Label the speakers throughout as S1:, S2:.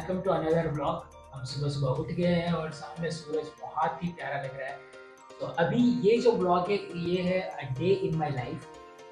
S1: Welcome to another blog. हम सुबह सुबह उठ गए हैं और सामने सूरज बहुत ही प्यारा लग रहा है। तो अभी ये जो ब्लॉग है ये है a day in my life.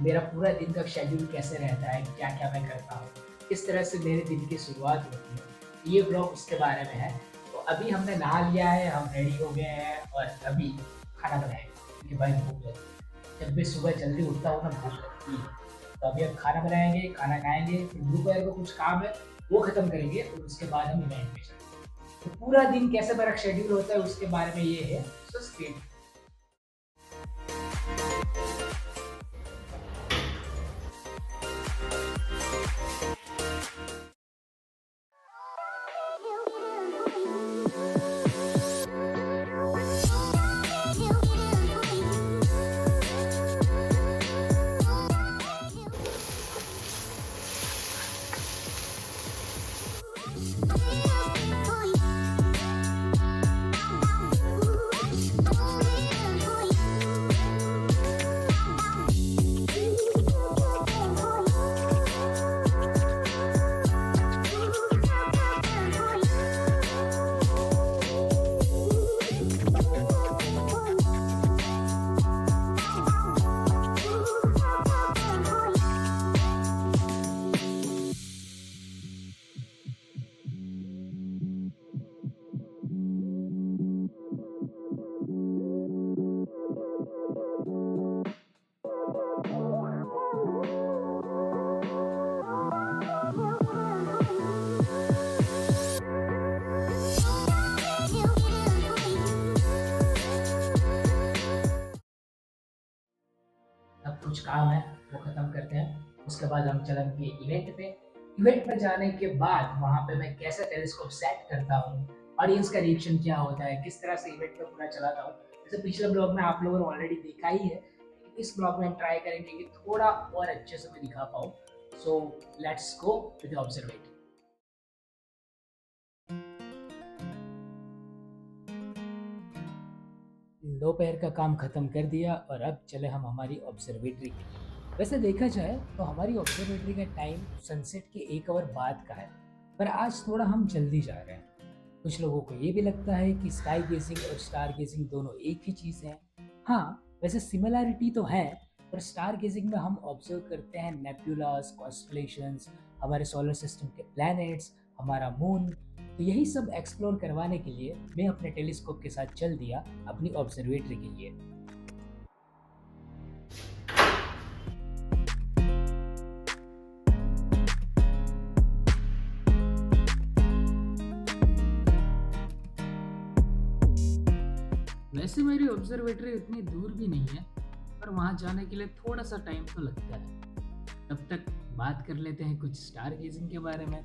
S1: मेरा पूरा दिन का शेड्यूल कैसे रहता है, क्या क्या मैं करता हूँ, किस तरह से मेरे दिन की शुरुआत होती है, ये ब्लॉग उसके बारे में है। तो अभी हमने नहा लिया है, हम रेडी हो गए हैं और अभी खाना बनाएंगे क्योंकि भाई भूख लगी है। जब भी सुबह जल्दी उठता हूँ ना भूख लगती है। तो अभी हम खाना बनाएंगे, खाना खाएंगे, फिर दोपहर को कुछ काम है वो खत्म करेंगे और उसके बाद हम इवेंट पे चलेंगे। तो पूरा दिन कैसे मेरा शेड्यूल होता है उसके बारे में ये है। सो स्टे अब कुछ काम है वो खत्म करते हैं, उसके बाद हम चलेंगे इवेंट पे। इवेंट में जाने के बाद वहाँ पे मैं कैसे टेलीस्कोप सेट करता हूँ, ऑडियंस का रिएक्शन क्या होता है, किस तरह से इवेंट में पूरा चलाता हूँ। जैसे पिछले ब्लॉग में आप लोगों ने ऑलरेडी देखा ही है, लेकिन इस ब्लॉग में हम ट्राई करेंगे कि थोड़ा और अच्छे से मैं दिखा पाऊँ। So let's go with the observatory. दोपहर का काम खत्म कर दिया और अब चले हम हमारी ऑब्जर्वेटरी के लिए। वैसे देखा जाए तो हमारी ऑब्जर्वेटरी का टाइम सनसेट के 1 आवर बाद का है, पर आज थोड़ा हम जल्दी जा रहे हैं। कुछ लोगों को ये भी लगता है कि स्काई गेजिंग और स्टार गेजिंग दोनों एक ही चीज़ है। हाँ, वैसे सिमिलैरिटी तो है, पर स्टार गेजिंग में हम ऑब्जर्व करते हैं नेब्यूलास, कॉन्स्टलेशंस, हमारे सोलर सिस्टम के प्लैनेट्स, हमारा मून। तो यही सब एक्सप्लोर करवाने के लिए मैं अपने टेलीस्कोप के साथ चल दिया अपनी ऑब्जर्वेटरी के लिए। वैसे मेरी ऑब्जर्वेटरी उतनी दूर भी नहीं है, पर वहां जाने के लिए थोड़ा सा टाइम तो लगता है। तब तक बात कर लेते हैं कुछ स्टार गेजिंग के बारे में।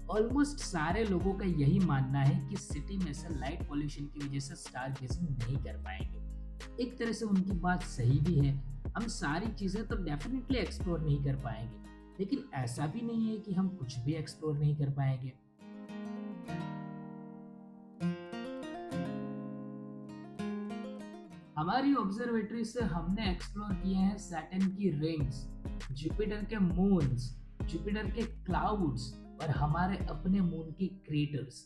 S1: ऑलमोस्ट सारे लोगों का यही मानना है कि सिटी में से लाइट पॉल्यूशन की वजह से स्टार गेजिंग नहीं कर पाएंगे। एक तरह से उनकी बात सही भी है। हम सारी चीजें तो डेफिनेटली एक्सप्लोर नहीं कर पाएंगे, लेकिन ऐसा भी नहीं है कि हम कुछ भी एक्सप्लोर नहीं कर पाएंगे। हमारी ऑब्जर्वेटरी से हमने एक्सप्लोर किए हैं सैटर्न की रिंग्स, जुपिटर के मून्स, जुपिटर के क्लाउड्स और हमारे अपने मून के क्रेटर्स।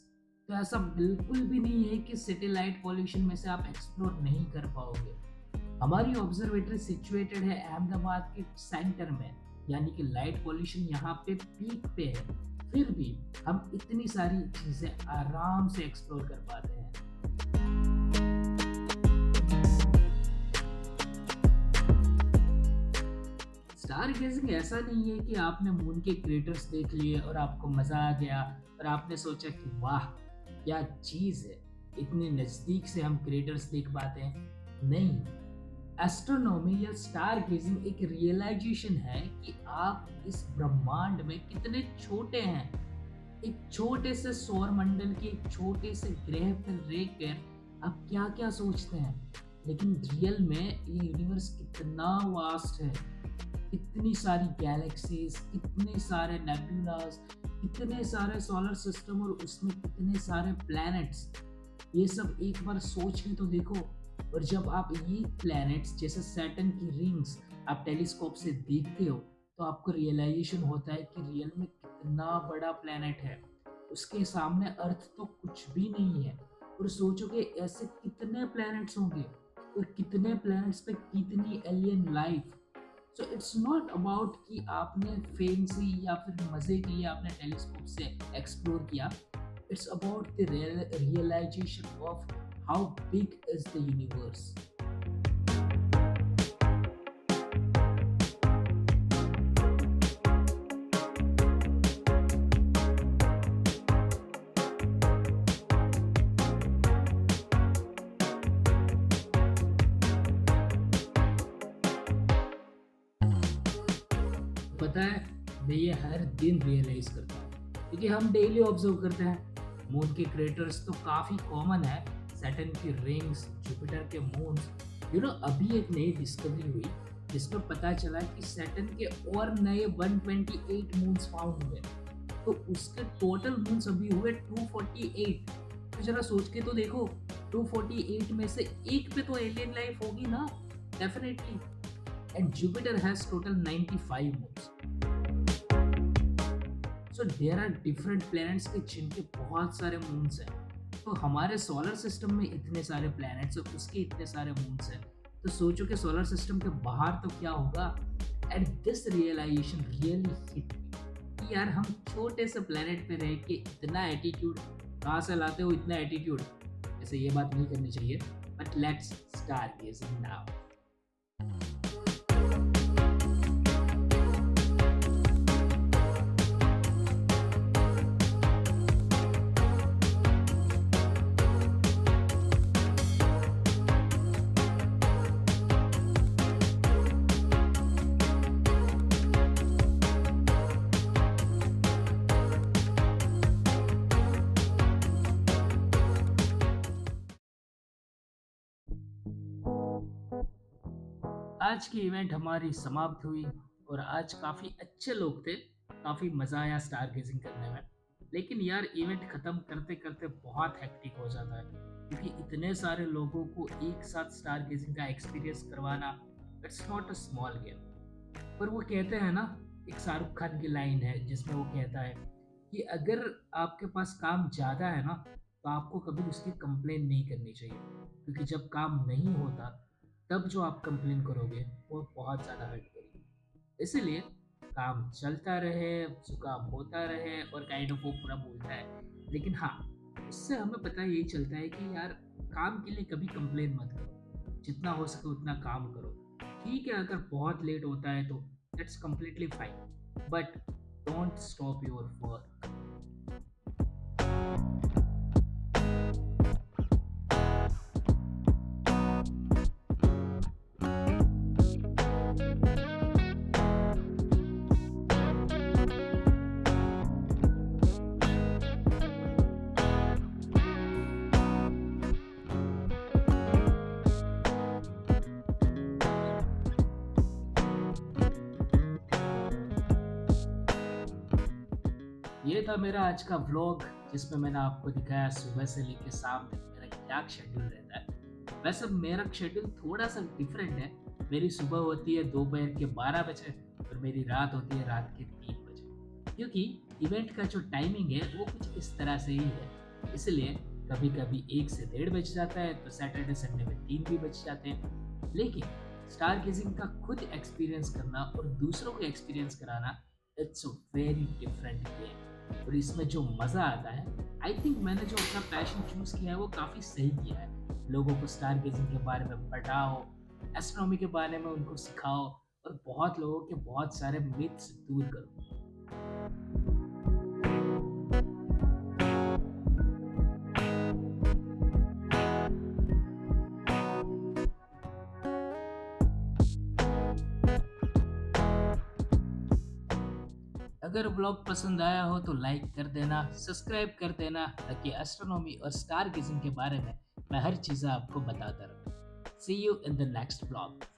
S1: तो ऐसा बिल्कुल भी नहीं है कि सिटी लाइट पॉल्यूशन में से आप एक्सप्लोर नहीं कर पाओगे। हमारी ऑब्जर्वेटरी सिचुएटेड है अहमदाबाद के सेंटर में, यानी कि लाइट पॉल्यूशन यहाँ पे पीक पे है। फिर भी हम इतनी सारी चीजें आराम से एक्सप्लोर कर पाते हैं। स्टार गेजिंग ऐसा नहीं है कि आपने मून के क्रेटर्स देख लिए और आपको मजा आ गया और आपने सोचा कि वाह क्या चीज है, इतने नजदीक से हम क्रेटर्स देख पाते हैं। नहीं, एस्ट्रोनॉमी या स्टार गेजिंग एक रियलाइजेशन है कि आप इस ब्रह्मांड में कितने छोटे हैं। एक छोटे से सौर मंडल के एक छोटे से ग्रह पर रहकर आप क्या क्या सोचते हैं, लेकिन रियल में ये यूनिवर्स कितना वास्ट है। इतनी सारी गैलेक्सीज, इतने सारे नेबुलास, इतने सारे सोलर सिस्टम और उसमें कितने सारे प्लैनेट्स। ये सब एक बार सोच के तो देखो। और जब आप ये प्लैनेट्स जैसे सैटर्न की रिंग्स आप टेलीस्कोप से देखते हो तो आपको रियलाइजेशन होता है कि रियल में कितना बड़ा प्लेनेट है। उसके सामने अर्थ तो कुछ भी नहीं है। और सोचो कि ऐसे कितने प्लैनेट्स होंगे और कितने प्लैनेट्स पे कितनी alien life. So it's not about कि आपने फैंसी या फिर मजे के लिए आपने टेलीस्कोप से एक्सप्लोर किया। It's about the realisation of how big is the universe. पता है, मैं ये हर दिन रियलाइज करता हूँ क्योंकि हम डेली ऑब्जर्व करते हैं। मून के क्रेटर्स तो काफी कॉमन है, सैटर्न की रिंग्स, जुपिटर के मून्स। अभी एक नई डिस्कवरी हुई जिसमें पता चला कि सैटर्न के और नए 128 मून्स फाउंड हुए। तो उसके टोटल मून्स अभी हुए 248। तो जरा सोच के तो देखो, 248 में से एक पे तो एलियन लाइफ होगी ना, definitely. And Jupiter has total 95 moons. So there are different planets के जिनके बहुत सारे मून्स हैं। तो हमारे सोलर सिस्टम में इतने सारे प्लैनेट्स और उसके इतने सारे मून्स हैं, तो सोचो कि सोलर सिस्टम के बाहर तो क्या होगा। And this realisation really hit me कि यार हम छोटे से प्लैनेट पे रह के इतना एटीट्यूड कहाँ से लाते हो, इतना एटीट्यूड। ऐसे ये बात नहीं करनी चाहिए, but let's start gazing now. आज की इवेंट हमारी समाप्त हुई और आज काफ़ी अच्छे लोग थे। काफ़ी मज़ा आया स्टार गेजिंग करने में। लेकिन यार इवेंट ख़त्म करते करते बहुत हेक्टिक हो जाता है क्योंकि इतने सारे लोगों को एक साथ स्टार गेजिंग का एक्सपीरियंस करवाना, it's not a small game. पर वो कहते हैं ना, एक शाहरुख खान की लाइन है जिसमें वो कहता है कि अगर आपके पास काम ज़्यादा है ना, तो आपको कभी उसकी कंप्लेन नहीं करनी चाहिए, क्योंकि जब काम नहीं होता तब जो आप कंप्लेन करोगे वो बहुत ज़्यादा हर्ट करेगी। इसीलिए काम चलता रहे, जुकाम होता रहे और काइंड ऑफ वो पूरा बोलता है। लेकिन हाँ, उससे हमें पता यही चलता है कि यार काम के लिए कभी कंप्लेन मत करो, जितना हो सके उतना काम करो। ठीक है, अगर बहुत लेट होता है तो that's completely fine, but don't stop your work. ये था मेरा आज का व्लॉग जिसमें मैंने आपको दिखाया सुबह से लेकर शाम तक मेरा क्या शेड्यूल रहता है। वैसे मेरा शेड्यूल थोड़ा सा डिफरेंट है। मेरी सुबह होती है दोपहर के 12 बजे और मेरी रात होती है रात के 3 बजे, क्योंकि इवेंट का जो टाइमिंग है वो कुछ इस तरह से ही है। इसलिए कभी कभी 1 से 1:30 बज जाता है, तो सैटरडे संडे में 3 भी बज जाते हैं। लेकिन स्टार गेजिंग का खुद एक्सपीरियंस करना और दूसरों को एक्सपीरियंस कराना, it's a very different game. और इसमें जो मज़ा आता है, आई थिंक मैंने जो अपना पैशन चूज़ किया है वो काफ़ी सही किया है। लोगों को स्टार गेजिंग के बारे में बताओ, एस्ट्रोनॉमी के बारे में उनको सिखाओ और बहुत लोगों के बहुत सारे मिथ्स दूर करो। अगर ब्लॉग पसंद आया हो तो लाइक कर देना, सब्सक्राइब कर देना, ताकि एस्ट्रोनॉमी और स्टार गेजिंग के बारे में मैं हर चीज़ आपको बताता रहूँ। See you in the next blog.